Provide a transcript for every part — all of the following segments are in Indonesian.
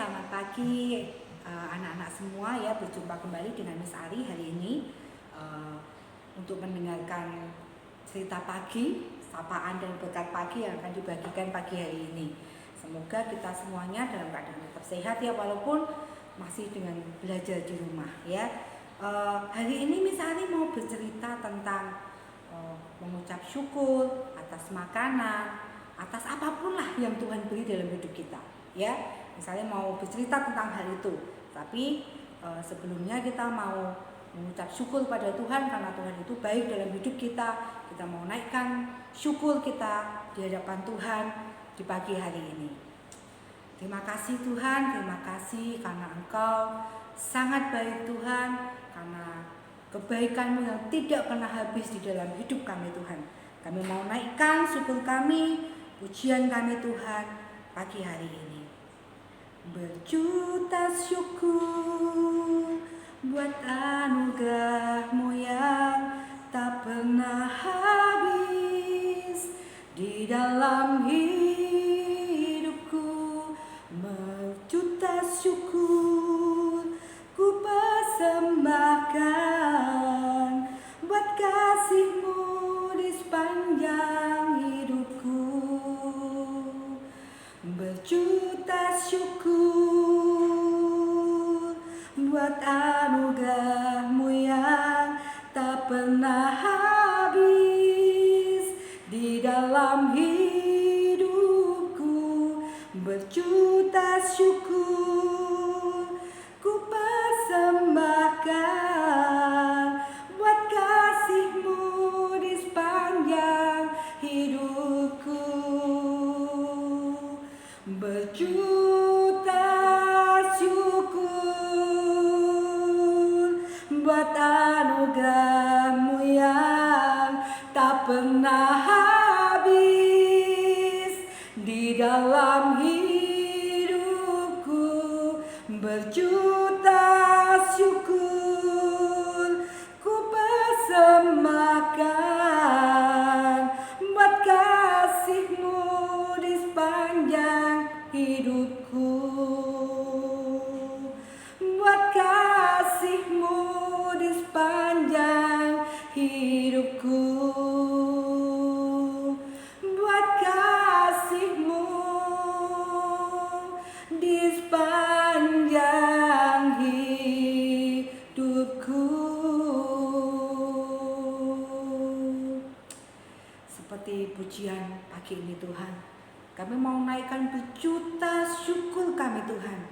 selamat pagi anak-anak semua ya, berjumpa kembali dengan Miss Ari hari ini untuk mendengarkan cerita pagi, sapaan dan berkat pagi yang akan dibagikan pagi hari ini. Semoga kita semuanya dalam keadaan tetap sehat ya, walaupun masih dengan belajar di rumah ya. Hari ini Miss Ari mau bercerita tentang mengucap syukur atas makanan, atas apapun lah yang Tuhan beri dalam hidup kita ya. Misalnya mau bercerita tentang hal itu, tapi sebelumnya kita mau mengucap syukur pada Tuhan karena Tuhan itu baik dalam hidup kita. Kita mau naikkan syukur kita di hadapan Tuhan di pagi hari ini. Terima kasih Tuhan, terima kasih karena Engkau sangat baik Tuhan, karena kebaikan-Mu yang tidak pernah habis di dalam hidup kami Tuhan. Kami mau naikkan syukur kami, pujian kami Tuhan pagi hari ini. Berjuta syukur buat anugerah-Mu yang tak pernah habis di dalam hidupku. Berjuta syukur ku persembahkan buat kasih-Mu di sepanjang hidupku. Berjuta syukur buat anugerah-Mu yang tak pernah habis di dalam hidupku. Berjuta syukur ku persembahkan buat kasih-Mu di sepanjang hidupku. Berjuta syukur buat anugerah-Mu yang tak pernah habis di dalam hidupku. Berjuta syukur ku persembahkan buat kasih-Mu di sepanjang hidupku. Buat kasih-Mu di sepanjang hidupku. Buat kasih-Mu di sepanjang hidupku. Seperti pujian pagi ini Tuhan, kami mau naikkan berjuta syukur kami Tuhan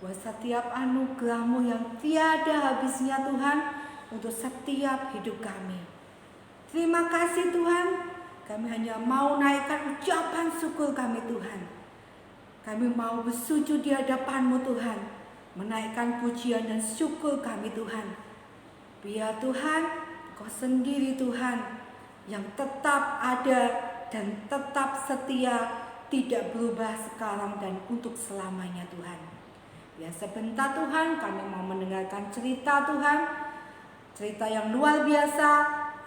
buat setiap anugerah-Mu yang tiada habisnya Tuhan untuk setiap hidup kami. Terima kasih Tuhan, kami hanya mau naikkan ucapan syukur kami Tuhan. Kami mau bersujud di hadapan-Mu Tuhan, menaikkan pujian dan syukur kami Tuhan. Biar Tuhan, Kau sendiri Tuhan yang tetap ada dan tetap setia, tidak berubah sekarang dan untuk selamanya Tuhan. Ya sebentar Tuhan, kami mau mendengarkan cerita Tuhan, cerita yang luar biasa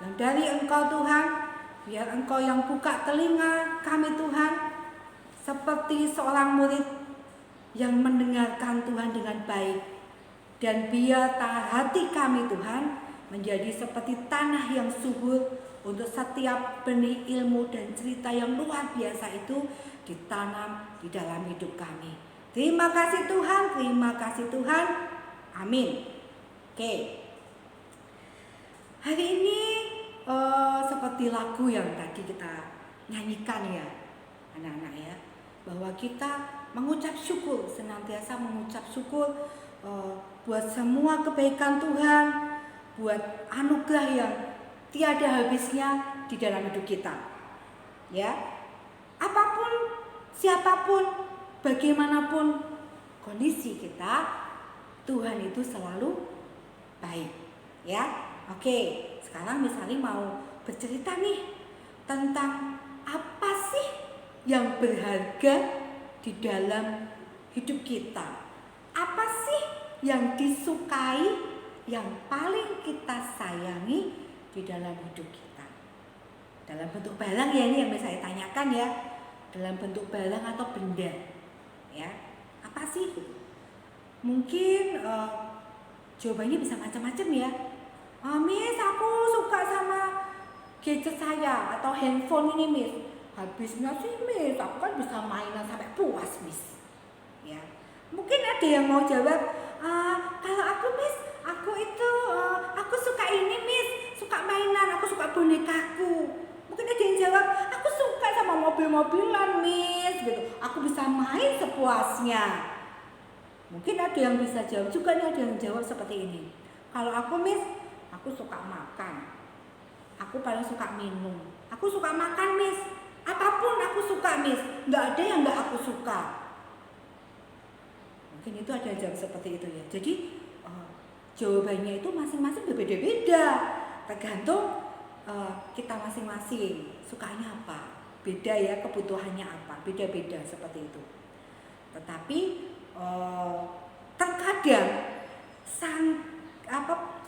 yang dari Engkau Tuhan. Biar Engkau yang buka telinga kami Tuhan, seperti seorang murid yang mendengarkan Tuhan dengan baik. Dan biar hati kami Tuhan menjadi seperti tanah yang subur untuk setiap benih ilmu dan cerita yang luar biasa itu ditanam di dalam hidup kami. Terima kasih Tuhan, terima kasih Tuhan. Amin. Oke. Hari ini seperti lagu yang tadi kita nyanyikan ya anak-anak ya, bahwa kita mengucap syukur, senantiasa mengucap syukur buat semua kebaikan Tuhan, buat anugerah yang tiada habisnya di dalam hidup kita. Ya. Apapun, siapapun, bagaimanapun kondisi kita, Tuhan itu selalu baik. Ya. Oke, sekarang misalnya mau bercerita nih tentang apa sih yang berharga di dalam hidup kita. Apa sih yang disukai, yang paling kita sayangi di dalam hidup kita. Dalam bentuk barang ya, ini yang saya tanyakan ya. Dalam bentuk barang atau benda. Ya. Apa sih? Mungkin jawabannya bisa macam-macam ya. Miss, aku suka sama gadget saya atau handphone ini, Miss. Habisnya sih, Miss, aku kan bisa mainan sampai puas, Miss. Ya, mungkin ada yang mau jawab, kalau aku, Miss, aku suka ini, Miss, suka mainan, aku suka bonekaku. Mungkin ada yang jawab, aku suka sama mobil-mobilan, Miss, gitu. Aku bisa main sepuasnya. Mungkin ada yang bisa jawab juga nih, ada yang jawab seperti ini. Kalau aku, Miss, aku suka makan. Aku paling suka minum. Aku suka makan, Miss. Apapun aku suka, Miss. Nggak ada yang nggak aku suka. Mungkin itu ada yang jawab seperti itu ya. Jadi jawabannya itu masing-masing berbeda-beda. Tergantung kita masing-masing sukanya apa. Beda ya, kebutuhannya apa. Beda-beda seperti itu. Tetapi terkadang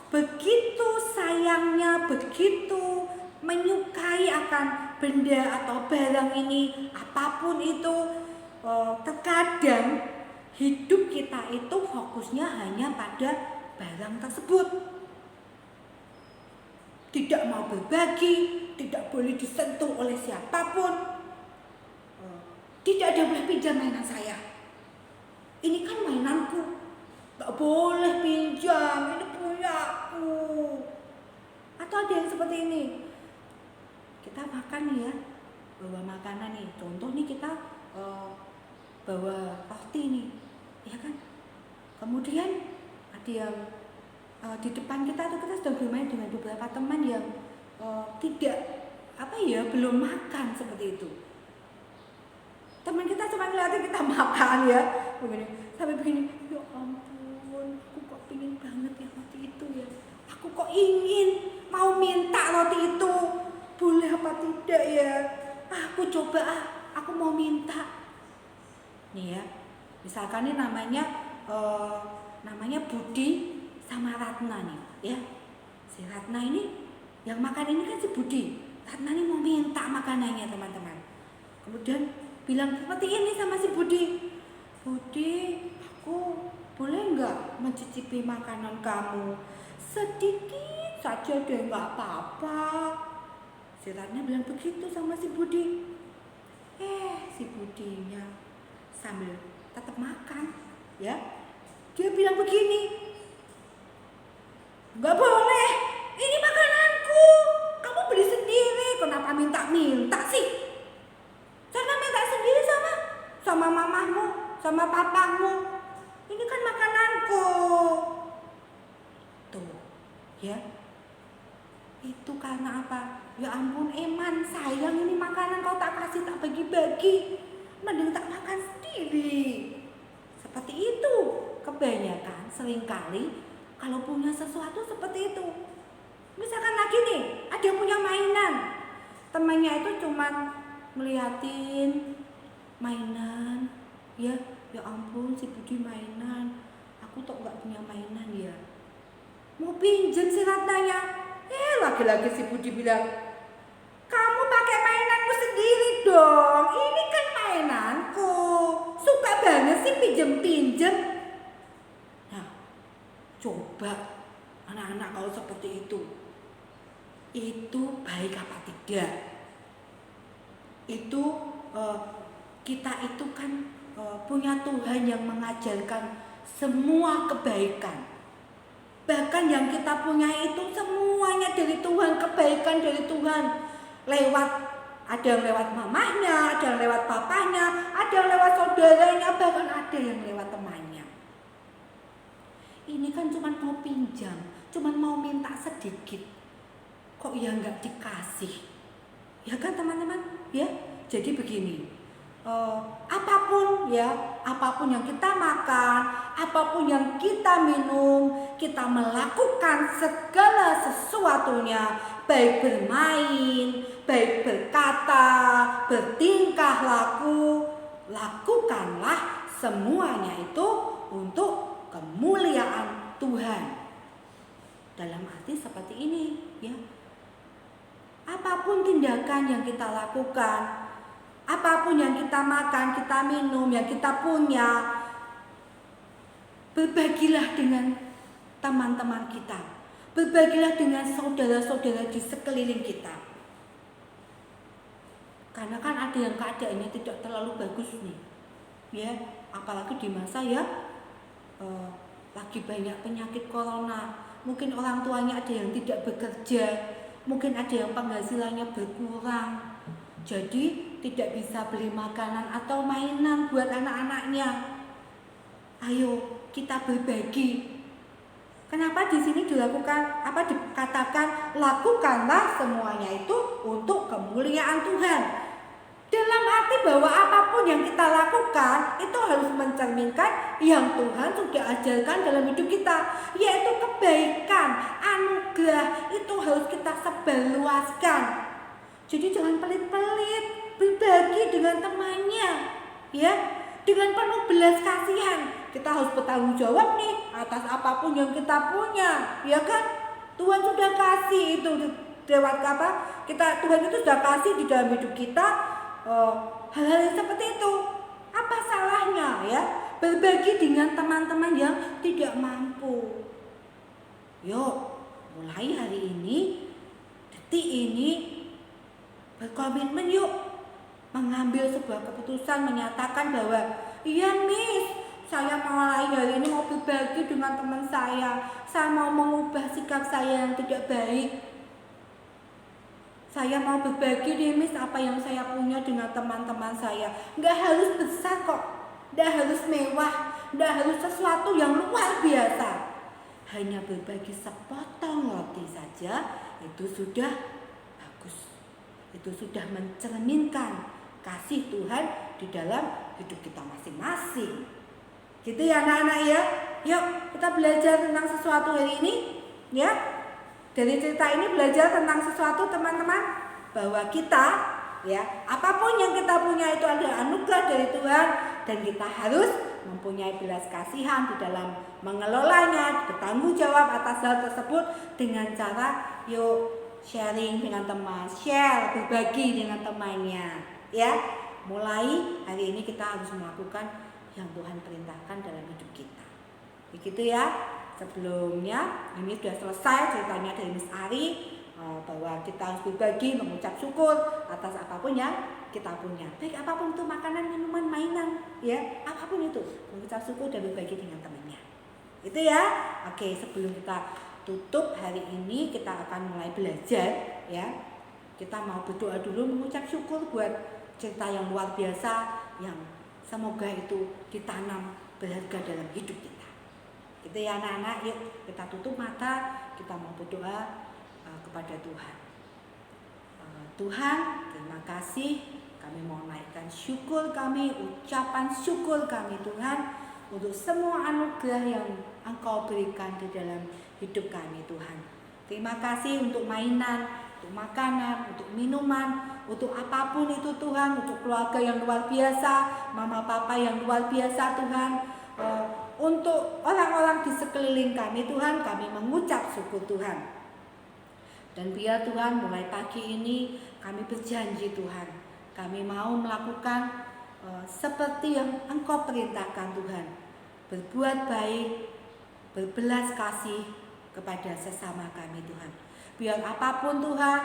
begitu sayangnya, begitu menyukai akan benda atau barang ini, apapun itu, terkadang hidup kita itu fokusnya hanya pada barang tersebut. Tidak mau berbagi, tidak boleh disentuh oleh siapapun. Tidak ada boleh pinjam mainan saya. Ini kan mainanku, gak boleh pinjam, ini punyaku. Atau ada yang seperti ini, kita makan nih ya, bawa makanan nih. Contoh nih kita bawa roti nih, ya kan. Kemudian ada yang di depan kita tuh kita sedang bermain dengan beberapa teman yang belum makan seperti itu. Teman kita cuma ngeliatin kita makan ya, begini, sampai begini, ya ampun, aku kok pingin banget ya roti itu ya. Aku kok ingin mau minta roti itu, boleh apa tidak ya? Aku coba aku mau minta. Nih ya, misalkan ini namanya Budi sama Ratna nih ya. Si Ratna ini yang makan ini kan si Budi. Ratna ini mau minta makanannya teman-teman. Kemudian bilang seperti ini sama si Budi, Budi, aku boleh nggak mencicipi makanan kamu sedikit saja deh, nggak apa-apa. Si Ratna bilang begitu sama si Budi. Si Budinya sambil tetap makan, ya, dia bilang begini, nggak boleh, ini makananku, kamu beli sendiri, kenapa minta-minta sih? Karena minta sendiri sama mamahmu, sama papamu. Ini kan makananku. Tuh, ya. Itu karena apa? Ya ampun, Eman, sayang ini makanan kau tak kasih, tak bagi-bagi. Mending tak makan sendiri. Seperti itu. Kebanyakan seringkali kalau punya sesuatu seperti itu. Misalkan lagi nih, ada yang punya mainan. Temannya itu cuma ngeliatin mainan, ya ampun si Budi mainan, aku kok nggak punya mainan ya. Mau pinjem si Ratnanya, lagi-lagi si Budi bilang, kamu pakai mainanmu sendiri dong, ini kan mainanku, suka banget sih pinjem-pinjem. Nah, coba anak-anak kalau seperti itu baik apa tidak? Itu kita itu kan punya Tuhan yang mengajarkan semua kebaikan. Bahkan yang kita punya itu semuanya dari Tuhan, kebaikan dari Tuhan. Ada yang lewat mamahnya, ada yang lewat papahnya, ada yang lewat saudaranya, bahkan ada yang lewat temannya. Ini kan cuma mau pinjam, cuma mau minta sedikit, kok ya nggak dikasih. Ya kan teman-teman, ya. Jadi begini, apapun yang kita makan, apapun yang kita minum, kita melakukan segala sesuatunya, baik bermain, baik berkata, bertingkah laku, lakukanlah semuanya itu untuk kemuliaan Tuhan. Dalam arti seperti ini, ya. Apapun tindakan yang kita lakukan, apapun yang kita makan, kita minum, yang kita punya, Berbagilah dengan teman-teman kita. Berbagilah dengan saudara-saudara di sekeliling kita. Karena kan ada yang keadaannya tidak terlalu bagus nih. Ya, apalagi di masa ya lagi banyak penyakit corona. Mungkin orang tuanya ada yang tidak bekerja, mungkin ada yang penghasilannya berkurang. Jadi tidak bisa beli makanan atau mainan buat anak-anaknya. Ayo kita berbagi. Kenapa di sini dilakukan dikatakan lakukanlah semuanya itu untuk kemuliaan Tuhan. Dalam arti bahwa apapun yang kita lakukan itu harus mencerminkan yang Tuhan sudah ajarkan dalam hidup kita, yaitu kebaikan, anugerah itu harus kita sebarluaskan. Jadi jangan pelit-pelit, berbagi dengan temannya, ya, dengan penuh belas kasihan. Kita harus bertanggung jawab nih atas apapun yang kita punya, ya kan? Tuhan sudah kasih itu lewat apa? Tuhan itu sudah kasih di dalam hidup kita hal-hal yang seperti itu. Apa salahnya ya berbagi dengan teman-teman yang tidak mampu? Yuk, mulai hari ini, detik ini berkomitmen yuk mengambil sebuah keputusan menyatakan bahwa iya Miss, saya mulai hari ini mau berbagi dengan teman saya mau mengubah sikap saya yang tidak baik. Saya mau berbagi nih Miss apa yang saya punya dengan teman-teman saya. Nggak harus besar kok, nggak harus mewah, nggak harus sesuatu yang luar biasa. Hanya berbagi sepotong roti saja itu sudah bagus. Itu sudah mencerminkan kasih Tuhan di dalam hidup kita masing-masing. Gitu ya anak-anak ya. Yuk kita belajar tentang sesuatu hari ini ya. Dari cerita ini belajar tentang sesuatu teman-teman, bahwa kita ya apapun yang kita punya itu adalah anugerah dari Tuhan, dan kita harus mempunyai belas kasihan di dalam mengelolanya, bertanggung jawab atas hal tersebut dengan cara yuk sharing dengan teman, share, berbagi dengan temannya ya. Mulai hari ini kita harus melakukan yang Tuhan perintahkan dalam hidup kita. Begitu ya. Sebelumnya ini sudah selesai ceritanya dari Miss Ari, bahwa kita harus berbagi, mengucap syukur atas apapun yang kita punya. Baik apapun itu, makanan, minuman, mainan, ya apapun itu, mengucap syukur dan berbagi dengan temannya. Itu ya. Oke, sebelum kita tutup hari ini kita akan mulai belajar ya. Kita mau berdoa dulu, mengucap syukur buat cerita yang luar biasa yang semoga itu ditanam berharga dalam hidup kita. Gitu ya anak-anak, yuk kita tutup mata, kita mau berdoa kepada Tuhan. Tuhan, terima kasih, kami mau naikkan syukur kami, ucapan syukur kami Tuhan, untuk semua anugerah yang Engkau berikan di dalam hidup kami Tuhan. Terima kasih untuk mainan, untuk makanan, untuk minuman, untuk apapun itu Tuhan, untuk keluarga yang luar biasa, mama papa yang luar biasa Tuhan, untuk orang-orang di sekeliling kami Tuhan, kami mengucap syukur Tuhan. Dan biar Tuhan mulai pagi ini kami berjanji Tuhan, kami mau melakukan seperti yang Engkau perintahkan Tuhan, berbuat baik, berbelas kasih kepada sesama kami Tuhan. Biar apapun Tuhan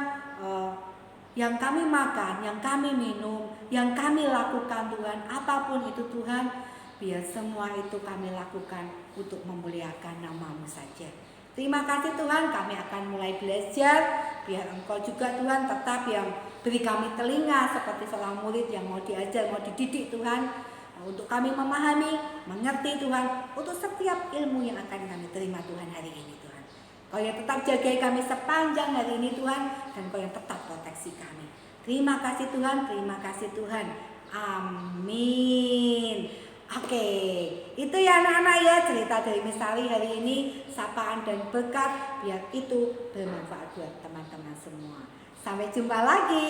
yang kami makan, yang kami minum, yang kami lakukan Tuhan, apapun itu Tuhan, biar semua itu kami lakukan untuk memuliakan nama-Mu saja. Terima kasih Tuhan, kami akan mulai belajar. Biar Engkau juga Tuhan tetap yang beri kami telinga seperti seorang murid yang mau diajar, mau dididik Tuhan, untuk kami memahami, mengerti Tuhan, untuk setiap ilmu yang akan kami terima Tuhan hari ini Tuhan. Kau yang tetap jagai kami sepanjang hari ini Tuhan, dan Kau yang tetap proteksi kami. Terima kasih Tuhan, terima kasih Tuhan. Amin. Oke, itu ya anak-anak ya cerita dari Miss Ari hari ini, sapaan dan berkat, biar itu bermanfaat buat teman-teman semua. Sampai jumpa lagi.